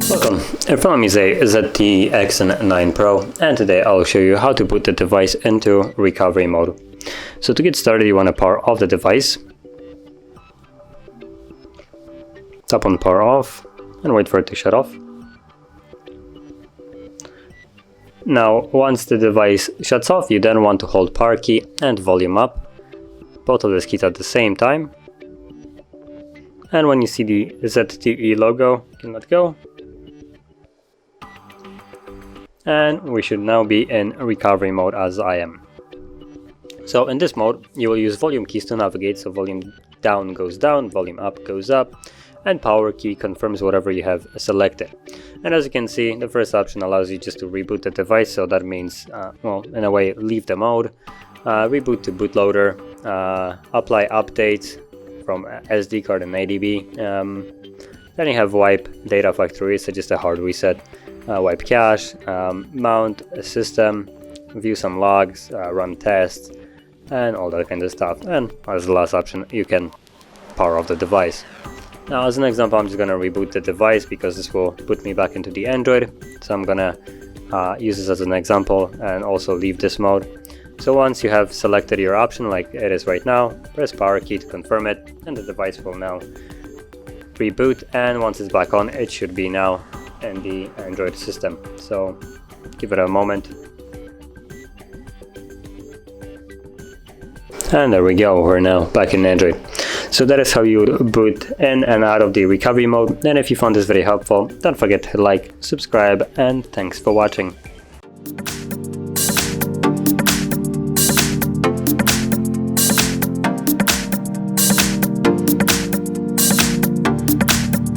Welcome, in front of me is a ZTE Axon 9 Pro, and today I'll show you how to put the device into recovery mode. So to get started, you want to power off the device, tap on power off and wait for it to shut off. Now once the device shuts off, you then want to hold power key and volume up, both of these keys at the same time. And when you see the ZTE logo, you can let go. And we should now be in recovery mode as I am. So in this mode, you will use volume keys to navigate, so volume down goes down, volume up goes up, and power key confirms whatever you have selected. And as you can see, the first option allows you just to reboot the device, so that means, well, in a way, leave the mode, reboot to bootloader, apply updates from SD card and ADB. Then you have wipe data factory, so just a hard reset. Wipe cache, mount a system, view some logs, run tests, and all that kind of stuff. And as the last option, you can power off the device. Now as an example, I'm just gonna reboot the device because this will put me back into the Android. So I'm gonna use this as an example and also leave this mode. So once you have selected your option like it is right now, press power key to confirm it, and the device will now reboot, and once it's back on, it should be now in the Android system. So give it a moment. And there we go, we're now back in Android. So that is how you boot in and out of the recovery mode. And if you found this very helpful, don't forget to like, subscribe, and thanks for watching.